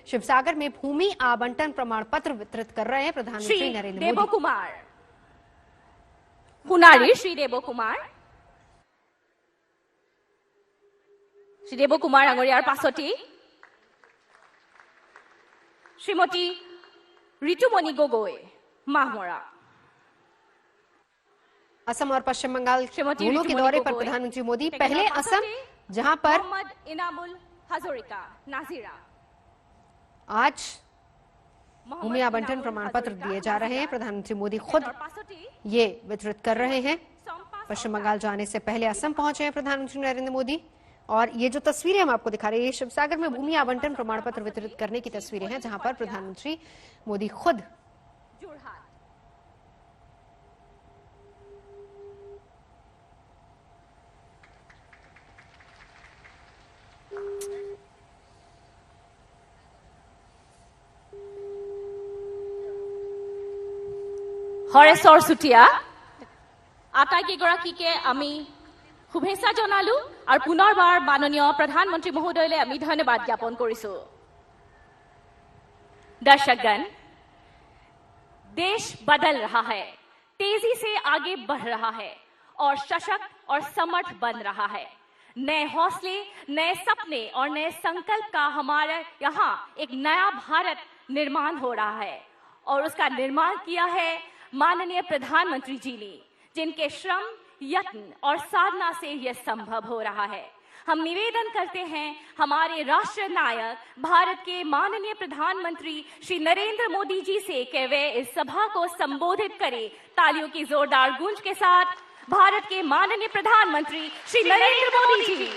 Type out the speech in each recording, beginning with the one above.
शिवसागर में भूमि आवंटन प्रमाण पत्र वितरित कर रहे हैं प्रधानमंत्री नरेंद्र मोदी। देबो कुमार हुनारी, श्री देबो कुमार, श्री देबो कुमार आंगरियार पासती श्रीमती ऋतुमणि गगৈ माहमरा। असम और पश्चिम बंगाल दोनों के दौरे पर प्रधानमंत्री मोदी पहले असम, जहां पर इनामुल हजोरिका नाजीरा। आज भूमि आवंटन प्रमाण पत्र दिए जा रहे हैं। प्रधानमंत्री मोदी खुद ये वितरित कर रहे हैं। पश्चिम बंगाल जाने से पहले असम पहुंचे हैं प्रधानमंत्री नरेंद्र मोदी। और ये जो तस्वीरें हम आपको दिखा रहे हैं, शिवसागर में भूमि आवंटन प्रमाण पत्र वितरित करने की तस्वीरें हैं, जहां पर प्रधानमंत्री मोदी खुद হৰেশ্বৰ চুতীয়া আটাইকেইগৰাকীকে আমি শুভেচ্ছা জনালো আৰু পুনৰবাৰ মাননীয় প্ৰধানমন্ত্ৰী মহোদয়লৈ আমি ধন্যবাদ জ্ঞাপন কৰিছো। दर्शकगण, देश बदल रहा है, तेजी से आगे बढ़ रहा है और सशक्त और समर्थ बन रहा है। नए हौसले, नए सपने और नए संकल्प का हमारे यहाँ एक नया भारत निर्माण हो रहा है और उसका निर्माण किया है माननीय प्रधानमंत्री जी ने, जिनके श्रम, यत्न और साधना से यह संभव हो रहा है। हम निवेदन करते हैं हमारे राष्ट्र नायक भारत के माननीय प्रधानमंत्री श्री नरेंद्र मोदी जी से कि वे इस सभा को संबोधित करें। तालियों की जोरदार गूंज के साथ भारत के माननीय प्रधानमंत्री श्री नरेंद्र मोदी जी।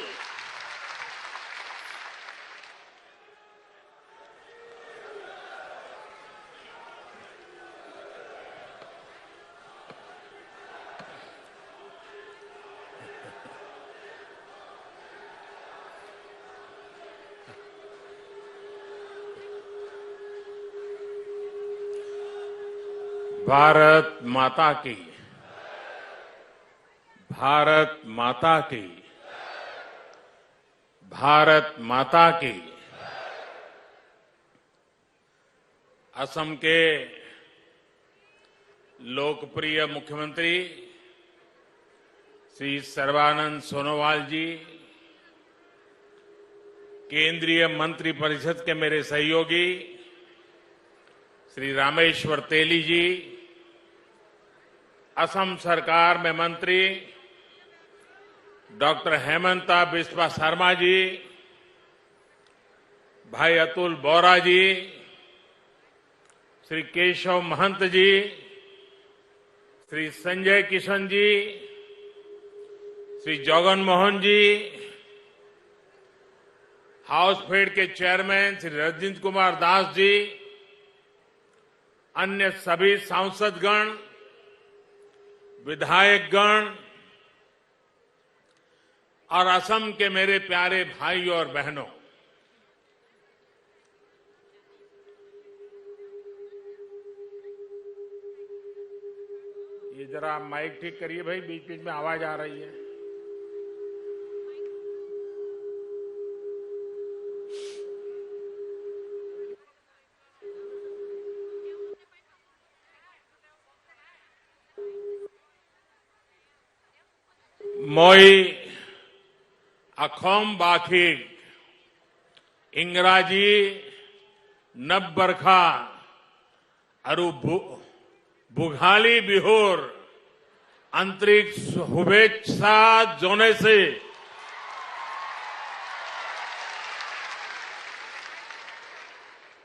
भारत माता की, भारत माता की, भारत माता की। असम के लोकप्रिय मुख्यमंत्री श्री सर्बानंद सोनोवाल जी, केंद्रीय मंत्रिपरिषद के मेरे सहयोगी श्री रामेश्वर तेली जी, असम सरकार में मंत्री डॉक्टर हेमंता बिस्वा शर्मा जी, भाई अतुल बोरा जी, श्री केशव महंत जी, श्री संजय किशन जी, श्री जगन मोहन जी, हाउसफेड के चेयरमैन श्री रजनीश कुमार दास जी, अन्य सभी सांसदगण, विधायकगण और असम के मेरे प्यारे भाई और बहनों, ये जरा माइक ठीक करिए भाई, बीच बीच में आवाज आ रही है। মই अखोम बाखिक इंग्राजी नबबरखा अरु बुघाली बिहोर अंतरिक्ष शुभेच्छा जोने से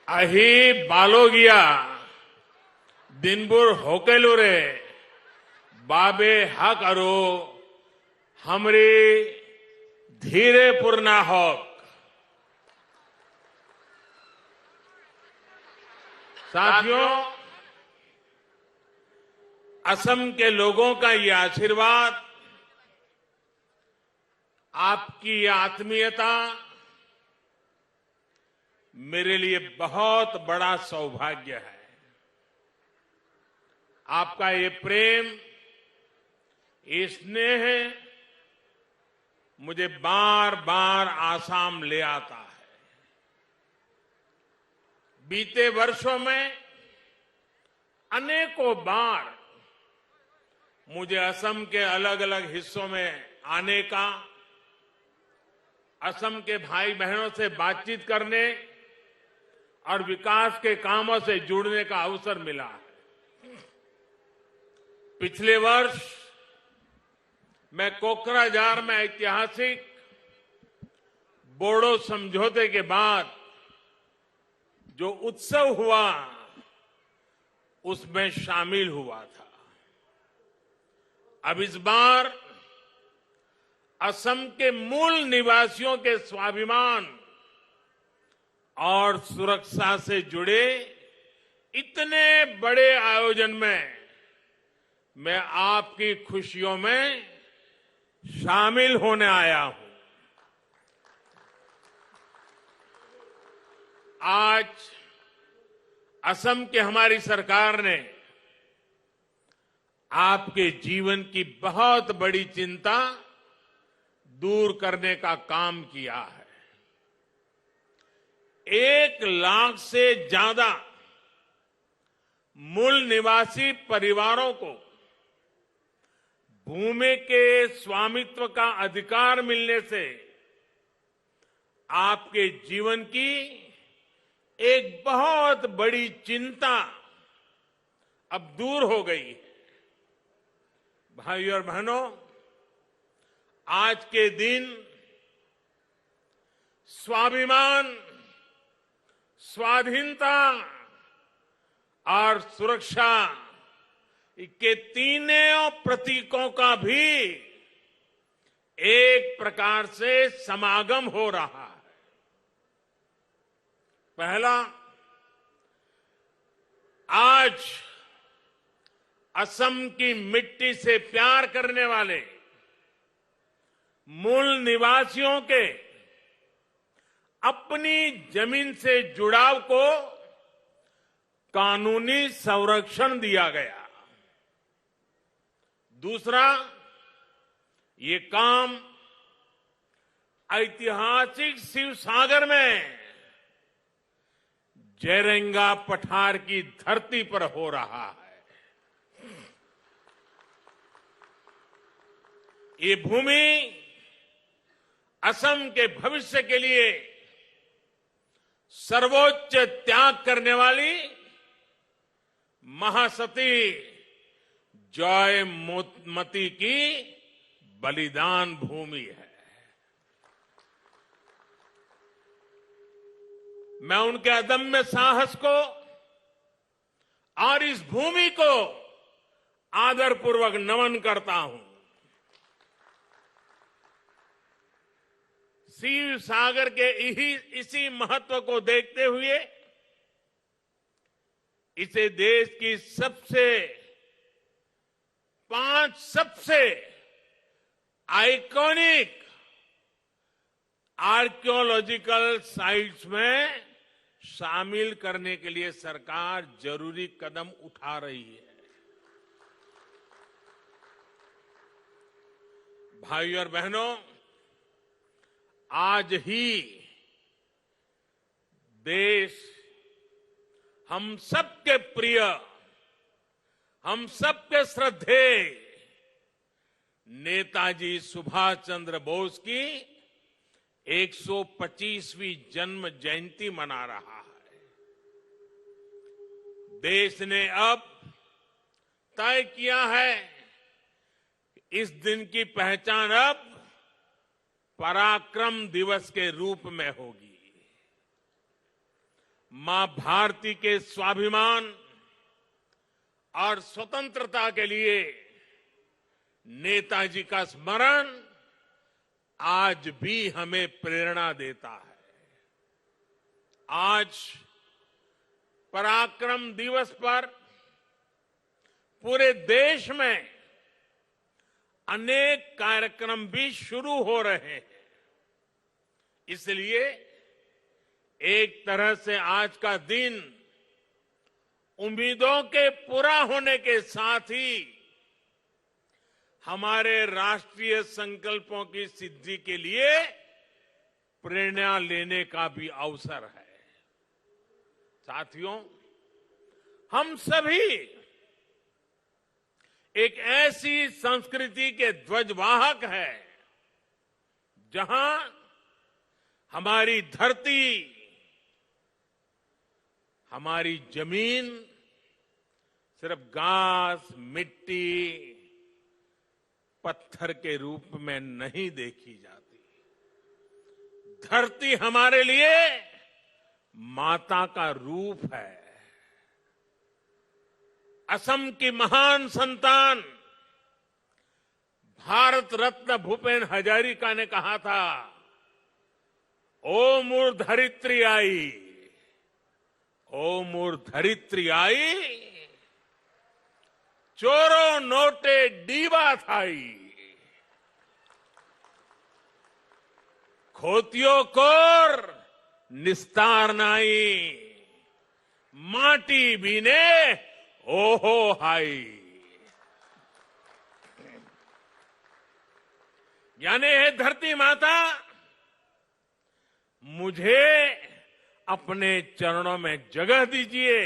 अही बालोगिया दिनबुर होकेलुरे बाबे हक अरो हमरे धीरे पूर्णा हक। साथियों, असम के लोगों का ये आशीर्वाद, आपकी ये आत्मीयता मेरे लिए बहुत बड़ा सौभाग्य है। आपका ये प्रेम, ये स्नेह मुझे बार बार आसाम ले आता है। बीते वर्षों में अनेकों बार मुझे असम के अलग अलग हिस्सों में आने का, असम के भाई बहनों से बातचीत करने और विकास के कामों से जुड़ने का अवसर मिला है। पिछले वर्ष मैं कोकराझार में ऐतिहासिक बोडो समझौते के बाद जो उत्सव हुआ उसमें शामिल हुआ था। अब इस बार असम के मूल निवासियों के स्वाभिमान और सुरक्षा से जुड़े इतने बड़े आयोजन में मैं आपकी खुशियों में शामिल होने आया हूं। आज असम की हमारी सरकार ने आपके जीवन की बहुत बड़ी चिंता दूर करने का काम किया है। 1 लाख से ज्यादा मूल निवासी परिवारों को भूमि के स्वामित्व का अधिकार मिलने से आपके जीवन की एक बहुत बड़ी चिंता अब दूर हो गई है। भाइयों और बहनों, आज के दिन स्वाभिमान, स्वाधीनता और सुरक्षा के तीनों प्रतीकों का भी एक प्रकार से समागम हो रहा है। पहला, आज असम की मिट्टी से प्यार करने वाले मूल निवासियों के अपनी जमीन से जुड़ाव को कानूनी संरक्षण दिया गया। दूसरा, ये काम ऐतिहासिक शिवसागर में जयरंगा पठार की धरती पर हो रहा है। ये भूमि असम के भविष्य के लिए सर्वोच्च त्याग करने वाली महासती जयमती की बलिदान भूमि है। मैं उनके अदम्य साहस को और इस भूमि को आदरपूर्वक नमन करता हूं। शिव सागर के इसी महत्व को देखते हुए इसे देश की 5 सबसे आइकॉनिक आर्कियोलॉजिकल साइट्स में शामिल करने के लिए सरकार जरूरी कदम उठा रही है। भाइयों और बहनों, आज ही देश हम सबके प्रिय, हम सबके श्रद्धेय नेताजी सुभाष चंद्र बोस की 125वीं जन्म जयंती मना रहा है। देश ने अब तय किया है कि इस दिन की पहचान अब पराक्रम दिवस के रूप में होगी। मां भारती के स्वाभिमान और स्वतंत्रता के लिए नेताजी का स्मरण आज भी हमें प्रेरणा देता है। आज पराक्रम दिवस पर पूरे देश में अनेक कार्यक्रम भी शुरू हो रहे हैं। इसलिए एक तरह से आज का दिन उम्मीदों के पूरा होने के साथ ही हमारे राष्ट्रीय संकल्पों की सिद्धि के लिए प्रेरणा लेने का भी अवसर है। साथियों, हम सभी एक ऐसी संस्कृति के ध्वजवाहक है जहां हमारी धरती, हमारी जमीन सिर्फ घास, मिट्टी, पत्थर के रूप में नहीं देखी जाती। धरती हमारे लिए माता का रूप है। असम की महान संतान भारत रत्न भूपेन हजारिका ने कहा था, ओ मोर धरित्री आई, ओ मोर धरित्री आई, चोरो नोटे डीबा थाई, खोतियो कोर निस्तार नाई, माटी बीने ओहो हाई। यानी है धरती माता, मुझे अपने चरणों में जगह दीजिए।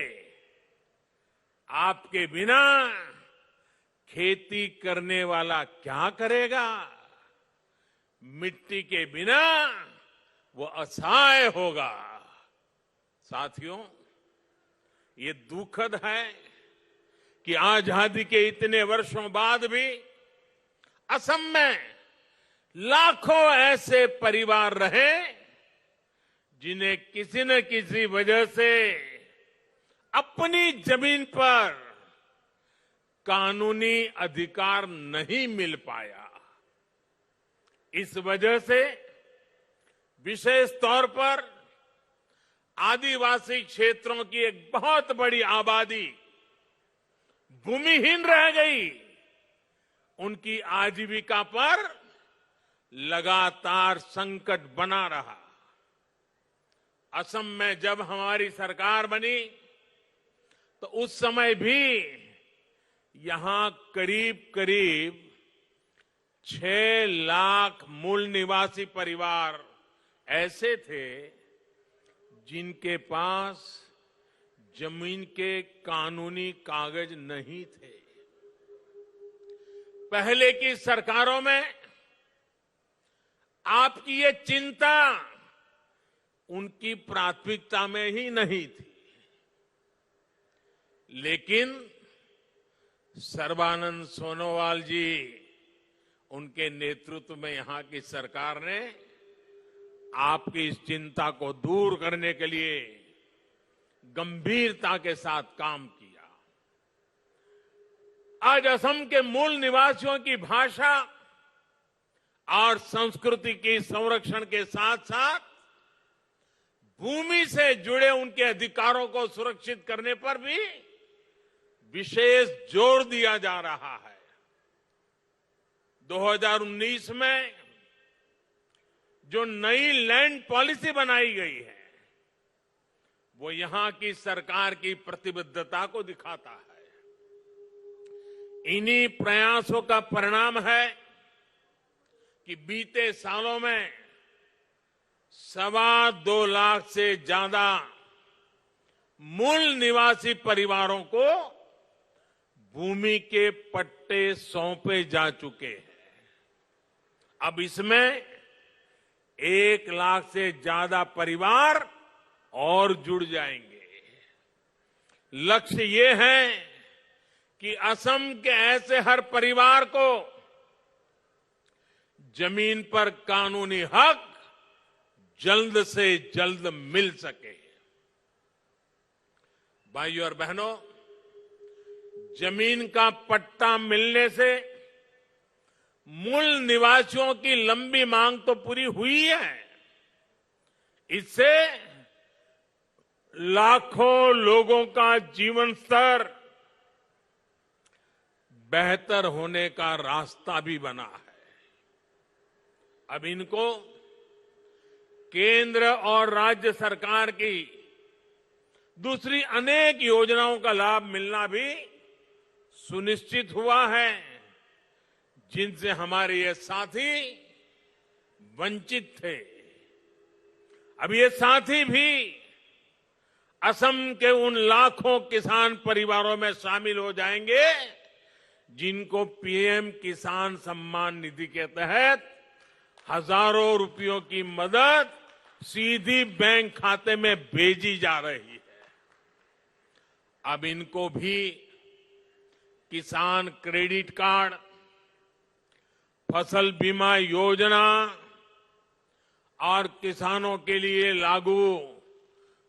आपके बिना खेती करने वाला क्या करेगा? मिट्टी के बिना वो असहाय होगा। साथियों, ये दुखद है कि आजादी के इतने वर्षों बाद भी असम में लाखों ऐसे परिवार रहे जिन्हें किसी न किसी वजह से अपनी जमीन पर कानूनी अधिकार नहीं मिल पाया। इस वजह से विशेष तौर पर आदिवासी क्षेत्रों की एक बहुत बड़ी आबादी भूमिहीन रह गई। उनकी आजीविका पर लगातार संकट बना रहा। असम में जब हमारी सरकार बनी तो उस समय भी यहां करीब करीब 6 लाख मूल निवासी परिवार ऐसे थे जिनके पास जमीन के कानूनी कागज नहीं थे। पहले की सरकारों में आपकी ये चिंता उनकी प्राथमिकता में ही नहीं थी, लेकिन सर्बानंद सोनोवाल जी, उनके नेतृत्व में यहां की सरकार ने आपकी इस चिंता को दूर करने के लिए गंभीरता के साथ काम किया। आज असम के मूल निवासियों की भाषा और संस्कृति के संरक्षण के साथ साथ भूमि से जुड़े उनके अधिकारों को सुरक्षित करने पर भी विशेष जोर दिया जा रहा है। 2019 में जो नई लैंड पॉलिसी बनाई गई है वो यहां की सरकार की प्रतिबद्धता को दिखाता है। इन्हीं प्रयासों का परिणाम है कि बीते सालों में 2.25 लाख से ज्यादा मूल निवासी परिवारों को भूमि के पट्टे सौंपे जा चुके हैं। अब इसमें 1 लाख से ज्यादा परिवार और जुड़ जाएंगे। लक्ष्य ये है कि असम के ऐसे हर परिवार को जमीन पर कानूनी हक जल्द से जल्द मिल सके। भाइयों और बहनों, जमीन का पट्टा मिलने से मूल निवासियों की लंबी मांग तो पूरी हुई है, इससे लाखों लोगों का जीवन स्तर बेहतर होने का रास्ता भी बना है। अब इनको केंद्र और राज्य सरकार की दूसरी अनेक योजनाओं का लाभ मिलना भी सुनिश्चित हुआ है, जिनसे हमारे ये साथी वंचित थे। अब ये साथी भी असम के उन लाखों किसान परिवारों में शामिल हो जाएंगे जिनको पीएम किसान सम्मान निधि के तहत हजारों रुपयों की मदद सीधी बैंक खाते में भेजी जा रही है। अब इनको भी किसान क्रेडिट कार्ड, फसल बीमा योजना और किसानों के लिए लागू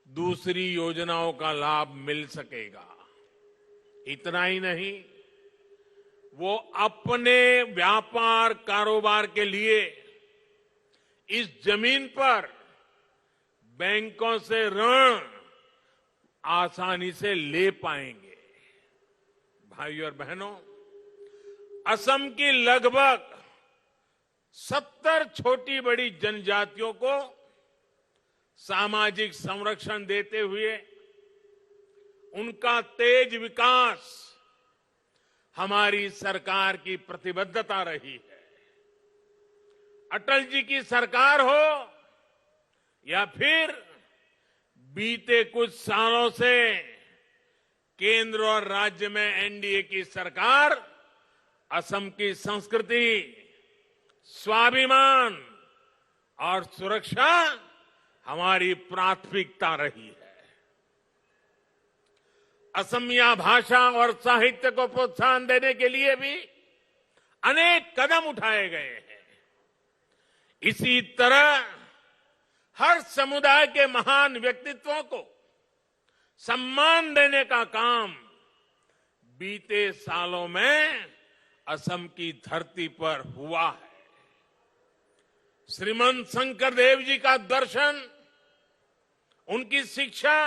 दूसरी योजनाओं का लाभ मिल सकेगा। इतना ही नहीं, वो अपने व्यापार कारोबार के लिए इस जमीन पर बैंकों से ऋण आसानी से ले पाएंगे। भाइयों और बहनों, असम की लगभग 70 छोटी बड़ी जनजातियों को सामाजिक संरक्षण देते हुए उनका तेज विकास हमारी सरकार की प्रतिबद्धता रही है। अटल जी की सरकार हो या फिर बीते कुछ सालों से केंद्र और राज्य में एनडीए की सरकार, असम की संस्कृति, स्वाभिमान और सुरक्षा हमारी प्राथमिकता रही है। असमिया भाषा और साहित्य को प्रोत्साहन देने के लिए भी अनेक कदम उठाए गए हैं। इसी तरह हर समुदाय के महान व्यक्तित्वों को सम्मान देने का काम बीते सालों में असम की धरती पर हुआ है। श्रीमंत शंकर देव जी का दर्शन, उनकी शिक्षा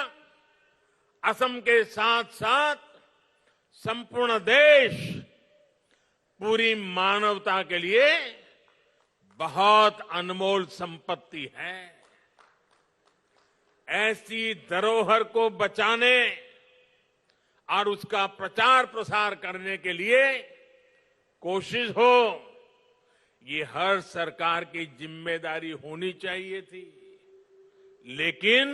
असम के साथ साथ संपूर्ण देश, पूरी मानवता के लिए बहुत अनमोल संपत्ति है। ऐसी धरोहर को बचाने और उसका प्रचार प्रसार करने के लिए कोशिश हो, ये हर सरकार की जिम्मेदारी होनी चाहिए थी। लेकिन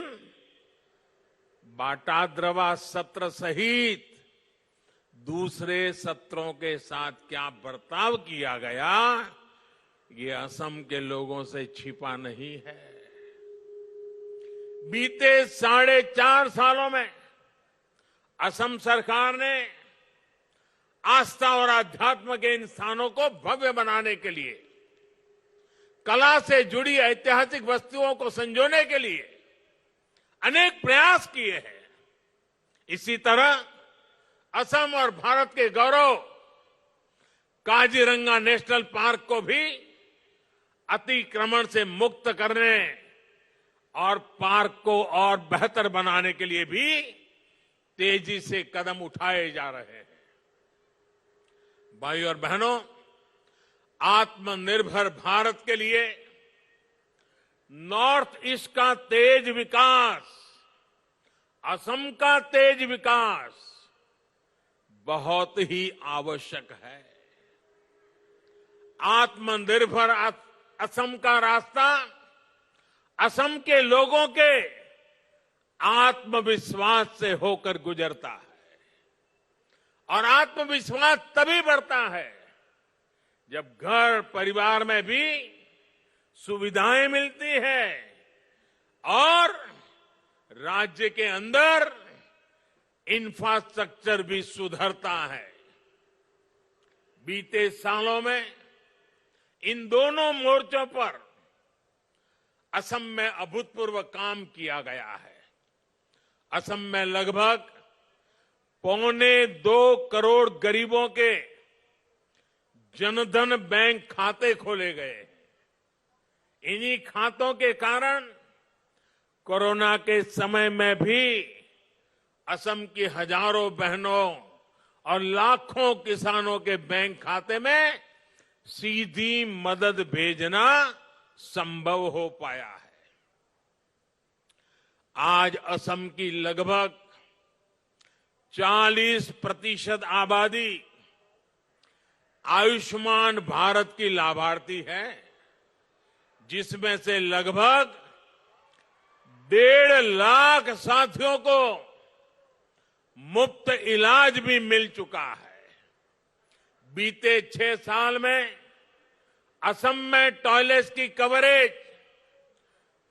बाटाद्रवा सत्र सहित दूसरे सत्रों के साथ क्या बर्ताव किया गया, ये असम के लोगों से छिपा नहीं है। बीते 4.5 सालों में असम सरकार ने आस्था और अध्यात्म के इन स्थानों को भव्य बनाने के लिए, कला से जुड़ी ऐतिहासिक वस्तुओं को संजोने के लिए अनेक प्रयास किए हैं। इसी तरह असम और भारत के गौरव काजीरंगा नेशनल पार्क को भी अतिक्रमण से मुक्त करने और पार्क को और बेहतर बनाने के लिए भी तेजी से कदम उठाए जा रहे हैं। भाइयों और बहनों, आत्मनिर्भर भारत के लिए नॉर्थ ईस्ट का तेज विकास, असम का तेज विकास बहुत ही आवश्यक है। आत्मनिर्भर असम का रास्ता असम के लोगों के आत्मविश्वास से होकर गुजरता है, और आत्मविश्वास तभी बढ़ता है जब घर परिवार में भी सुविधाएं मिलती है और राज्य के अंदर इंफ्रास्ट्रक्चर भी सुधरता है। बीते सालों में इन दोनों मोर्चों पर असम में अभूतपूर्व काम किया गया है। असम में लगभग 1.25 करोड़ गरीबों के जनधन बैंक खाते खोले गए। इन्हीं खातों के कारण कोरोना के समय में भी असम की हजारों बहनों और लाखों किसानों के बैंक खाते में सीधी मदद भेजना संभव हो पाया है। आज असम की लगभग 40% आबादी आयुष्मान भारत की लाभार्थी है, जिसमें से लगभग 1.5 लाख साथियों को मुफ्त इलाज भी मिल चुका है। बीते 6 साल में असम में टॉयलेट्स की कवरेज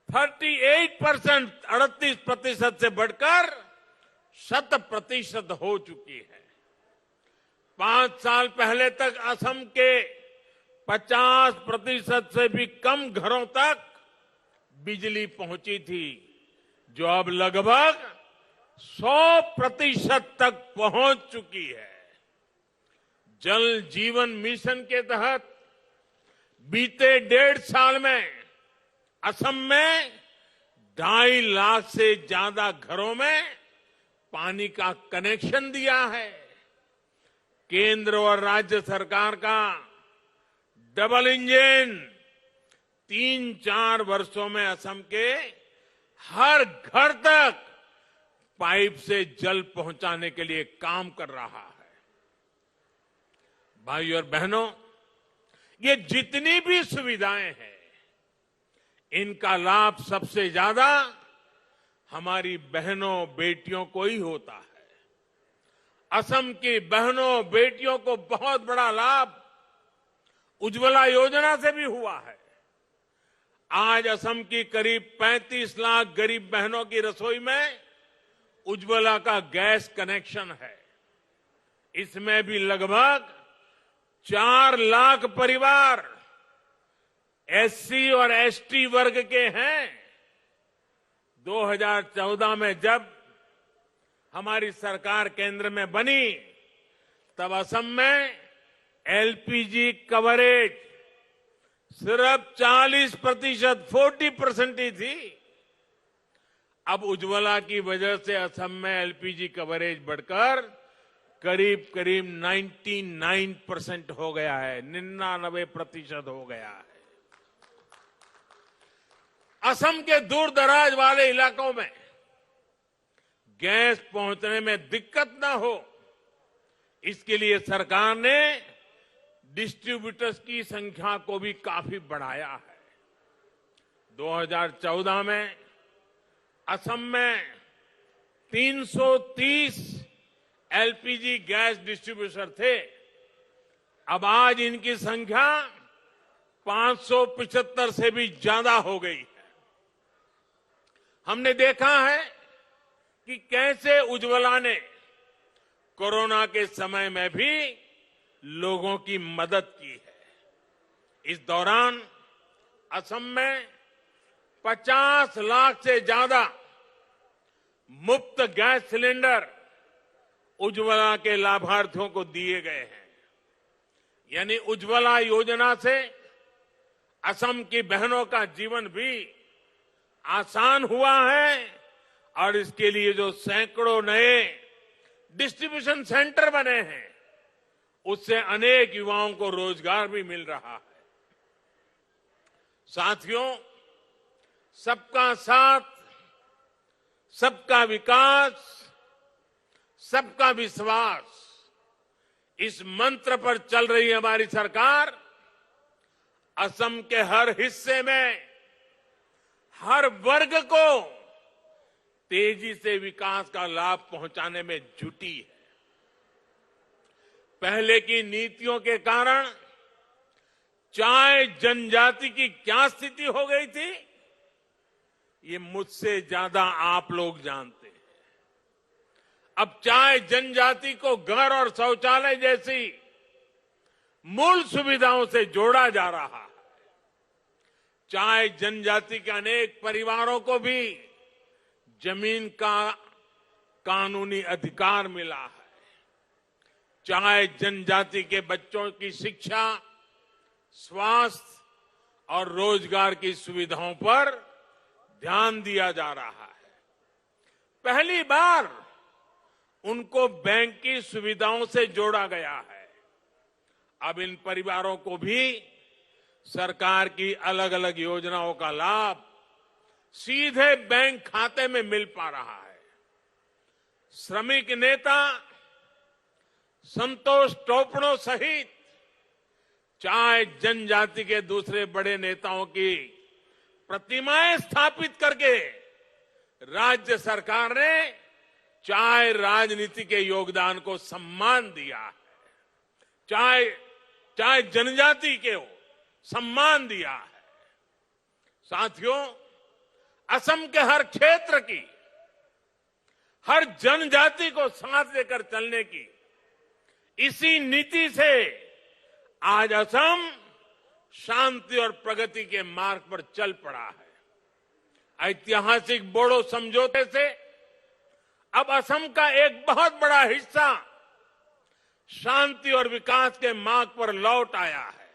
38% से बढ़कर 100% हो चुकी है। 5 साल पहले तक असम के 50% से भी कम घरों तक बिजली पहुंची थी, जो अब लगभग 100% तक पहुंच चुकी है। जल जीवन मिशन के तहत बीते 1.5 साल में असम में 2.5 लाख से ज्यादा घरों में पानी का कनेक्शन दिया है। केंद्र और राज्य सरकार का डबल इंजन 3-4 वर्षों में असम के हर घर तक पाइप से जल पहुंचाने के लिए काम कर रहा है। भाइयों और बहनों, ये जितनी भी सुविधाएं हैं, इनका लाभ सबसे ज्यादा हमारी बहनों बेटियों को ही होता है। असम की बहनों बेटियों को बहुत बड़ा लाभ उज्ज्वला योजना से भी हुआ है। आज असम की करीब 35 लाख गरीब बहनों की रसोई में उज्ज्वला का गैस कनेक्शन है। इसमें भी लगभग 4 लाख परिवार एससी और एसटी वर्ग के हैं। 2014 में जब हमारी सरकार केंद्र में बनी, तब असम में एलपीजी कवरेज सिर्फ 40% ही थी। अब उज्ज्वला की वजह से असम में एलपीजी कवरेज बढ़कर करीब 99% हो गया है, 99% हो गया है। असम के दूर दराज वाले इलाकों में गैस पहुंचने में दिक्कत ना हो, इसके लिए सरकार ने डिस्ट्रीब्यूटर्स की संख्या को भी काफी बढ़ाया है। 2014 में असम में 330 एलपीजी गैस डिस्ट्रीब्यूटर थे। अब आज इनकी संख्या 575 से भी ज्यादा हो गई है। हमने देखा है कि कैसे उज्ज्वला ने कोरोना के समय में भी लोगों की मदद की है। इस दौरान असम में 50 लाख से ज्यादा मुफ्त गैस सिलेंडर उज्ज्वला के लाभार्थियों को दिए गए हैं। यानी उज्ज्वला योजना से असम की बहनों का जीवन भी आसान हुआ है और इसके लिए जो सैकड़ों नए डिस्ट्रीब्यूशन सेंटर बने हैं, उससे अनेक युवाओं को रोजगार भी मिल रहा है। साथियों, सबका साथ, सबका विकास, सबका विश्वास, इस मंत्र पर चल रही हमारी सरकार असम के हर हिस्से में हर वर्ग को तेजी से विकास का लाभ पहुंचाने में जुटी है। पहले की नीतियों के कारण चाय जनजाति की क्या स्थिति हो गई थी, ये मुझसे ज्यादा आप लोग जानते हैं। अब चाय जनजाति को घर और शौचालय जैसी मूल सुविधाओं से जोड़ा जा रहा है। चाय जनजाति के अनेक परिवारों को भी जमीन का कानूनी अधिकार मिला है। चाय जनजाति के बच्चों की शिक्षा, स्वास्थ्य और रोजगार की सुविधाओं पर ध्यान दिया जा रहा है। पहली बार उनको बैंक की सुविधाओं से जोड़ा गया है। अब इन परिवारों को भी सरकार की अलग अलग योजनाओं का लाभ सीधे बैंक खाते में मिल पा रहा है। श्रमिक नेता संतोष टोपनो सहित चाय जनजाति के दूसरे बड़े नेताओं की प्रतिमाएं स्थापित करके राज्य सरकार ने चाय राजनीति के योगदान को सम्मान दिया है, चाहे जनजाति के हो सम्मान दिया है। साथियों, असम के हर क्षेत्र की, हर जनजाति को साथ लेकर चलने की इसी नीति से आज असम शांति और प्रगति के मार्ग पर चल पड़ा है। ऐतिहासिक बोडो समझौते से अब असम का एक बहुत बड़ा हिस्सा शांति और विकास के मार्ग पर लौट आया है।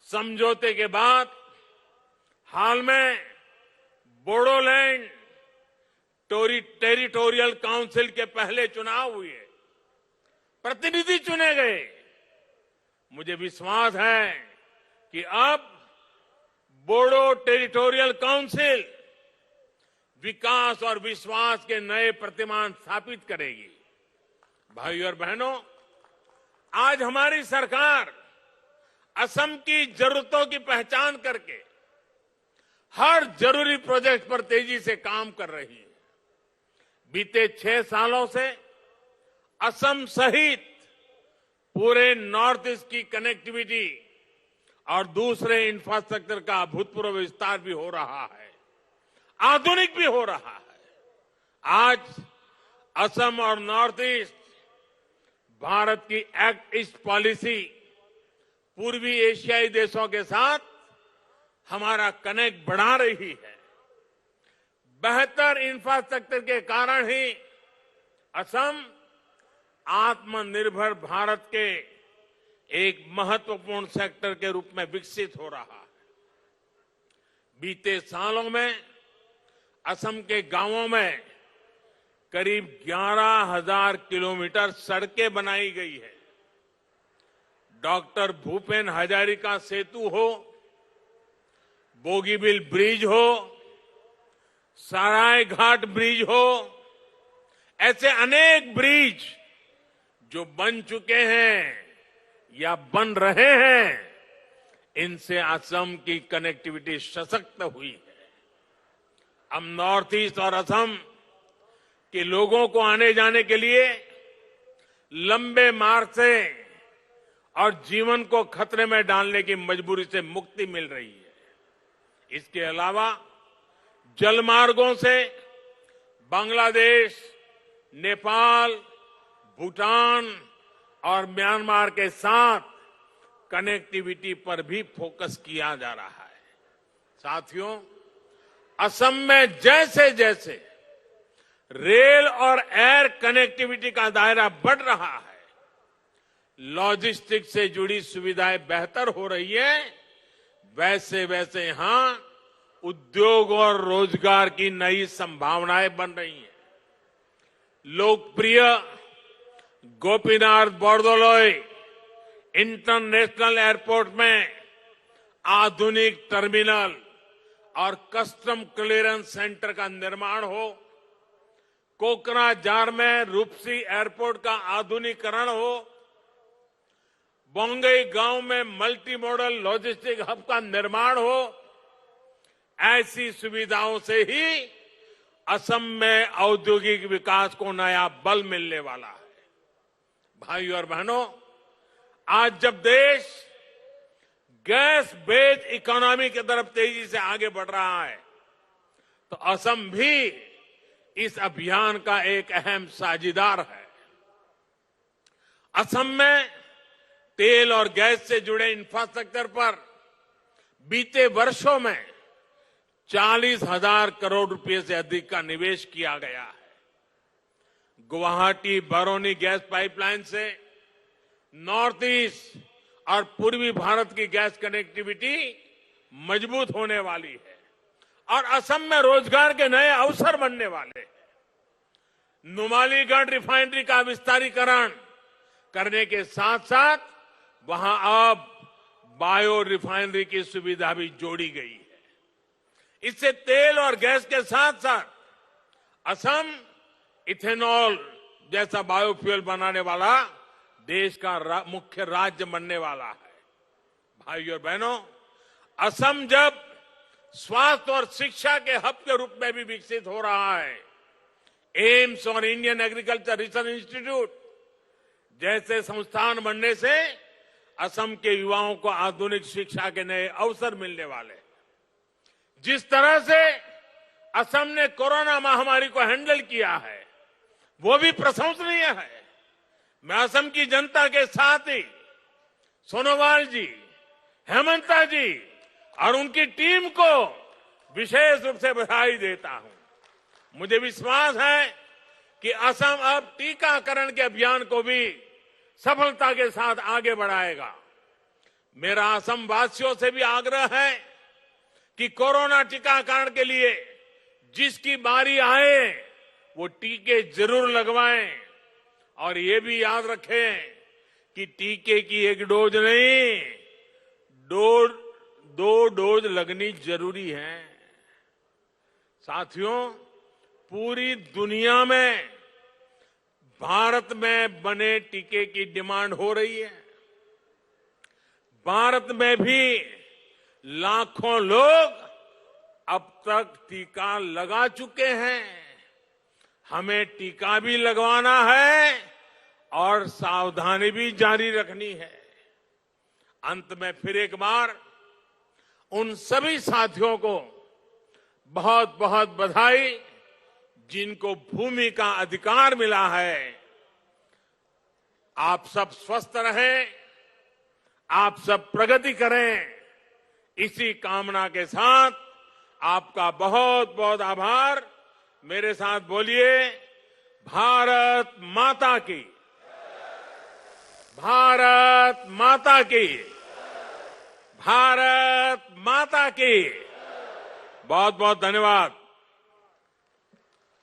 समझौते के बाद हाल में बोडोलैंड टेरिटोरियल काउंसिल के पहले चुनाव हुए, प्रतिनिधि चुने गए। मुझे विश्वास है कि अब बोडो टेरिटोरियल काउंसिल विकास और विश्वास के नए प्रतिमान स्थापित करेगी। भाइयों और बहनों, आज हमारी सरकार असम की जरूरतों की पहचान करके हर जरूरी प्रोजेक्ट पर तेजी से काम कर रही है। बीते 6 सालों से असम सहित पूरे नॉर्थ ईस्ट की कनेक्टिविटी और दूसरे इंफ्रास्ट्रक्चर का अभूतपूर्व विस्तार भी हो रहा है, आधुनिक भी हो रहा है। आज असम और नॉर्थ ईस्ट भारत की एक्ट ईस्ट पॉलिसी पूर्वी एशियाई देशों के साथ हमारा कनेक्ट बढ़ा रही है। बेहतर इंफ्रास्ट्रक्चर के कारण ही असम आत्मनिर्भर भारत के एक महत्वपूर्ण सेक्टर के रूप में विकसित हो रहा है। बीते सालों में असम के गांवों में करीब 11,000 किलोमीटर सड़कें बनाई गई है। डॉक्टर भूपेन हजारिका सेतु हो, बोगीबिल ब्रिज हो, सराय घाट ब्रिज हो, ऐसे अनेक ब्रिज जो बन चुके हैं या बन रहे हैं, इनसे असम की कनेक्टिविटी सशक्त हुई है। अब नॉर्थ ईस्ट और असम के लोगों को आने जाने के लिए लंबे मार्ग से और जीवन को खतरे में डालने की मजबूरी से मुक्ति मिल रही है। इसके अलावा जल मार्गों से बांग्लादेश, नेपाल, भूटान और म्यांमार के साथ कनेक्टिविटी पर भी फोकस किया जा रहा है। साथियों, असम में जैसे जैसे रेल और एयर कनेक्टिविटी का दायरा बढ़ रहा है, लॉजिस्टिक्स से जुड़ी सुविधाएं बेहतर हो रही है, वैसे वैसे यहां उद्योग और रोजगार की नई संभावनाएं बन रही हैं। लोकप्रिय गोपीनाथ बोरदोलोई इंटरनेशनल एयरपोर्ट में आधुनिक टर्मिनल और कस्टम क्लियरेंस सेंटर का निर्माण हो, कोकराझार में रूपसी एयरपोर्ट का आधुनिकीकरण हो, बोंगई गांव में मल्टी मॉडल लॉजिस्टिक हब का निर्माण हो, ऐसी सुविधाओं से ही असम में औद्योगिक विकास को नया बल मिलने वाला है। भाइयों और बहनों, आज जब देश गैस बेस्ड इकोनॉमी की तरफ तेजी से आगे बढ़ रहा है, तो असम भी इस अभियान का एक अहम साझीदार है। असम में तेल और गैस से जुड़े इंफ्रास्ट्रक्चर पर बीते वर्षों में 40,000 करोड़ रुपए से अधिक का निवेश किया गया है। गुवाहाटी बरौनी गैस पाइपलाइन से नॉर्थ ईस्ट और पूर्वी भारत की गैस कनेक्टिविटी मजबूत होने वाली है और असम में रोजगार के नए अवसर बनने वाले हैं। नुमालीगढ़ रिफाइनरी का विस्तारीकरण करने के साथ साथ वहां अब बायो रिफाइनरी की सुविधा भी जोड़ी गई है। इससे तेल और गैस के साथ साथ असम इथेनॉल जैसा बायोफ्यूल बनाने वाला देश का मुख्य राज्य बनने वाला है। भाइयों और बहनों, असम जब स्वास्थ्य और शिक्षा के हब के रूप में भी विकसित हो रहा है। एम्स और इंडियन एग्रीकल्चर रिसर्च इंस्टीट्यूट जैसे संस्थान बनने से असम के युवाओं को आधुनिक शिक्षा के नए अवसर मिलने वाले। जिस तरह से असम ने कोरोना महामारी को हैंडल किया है वो भी प्रशंसनीय है। मैं असम की जनता के साथ ही सोनोवाल जी, हेमंता जी और उनकी टीम को विशेष रूप से बधाई देता हूं। मुझे विश्वास है कि असम अब टीकाकरण के अभियान को भी सफलता के साथ आगे बढ़ाएगा। मेरा असम वासियों से भी आग्रह है कि कोरोना टीकाकरण के लिए जिसकी बारी आए वो टीके जरूर लगवाएं और ये भी याद रखें कि टीके की एक डोज नहीं, दो डोज लगनी जरूरी है। साथियों, पूरी दुनिया में भारत में बने टीके की डिमांड हो रही है। भारत में भी लाखों लोग अब तक टीका लगा चुके हैं। हमें टीका भी लगवाना है और सावधानी भी जारी रखनी है। अंत में फिर एक बार उन सभी साथियों को बहुत बहुत बधाई जिनको भूमि का अधिकार मिला है। आप सब स्वस्थ रहें, आप सब प्रगति करें, इसी कामना के साथ आपका बहुत बहुत आभार। मेरे साथ बोलिए, भारत माता की, भारत माता की, भारत माता की। बहुत बहुत धन्यवाद।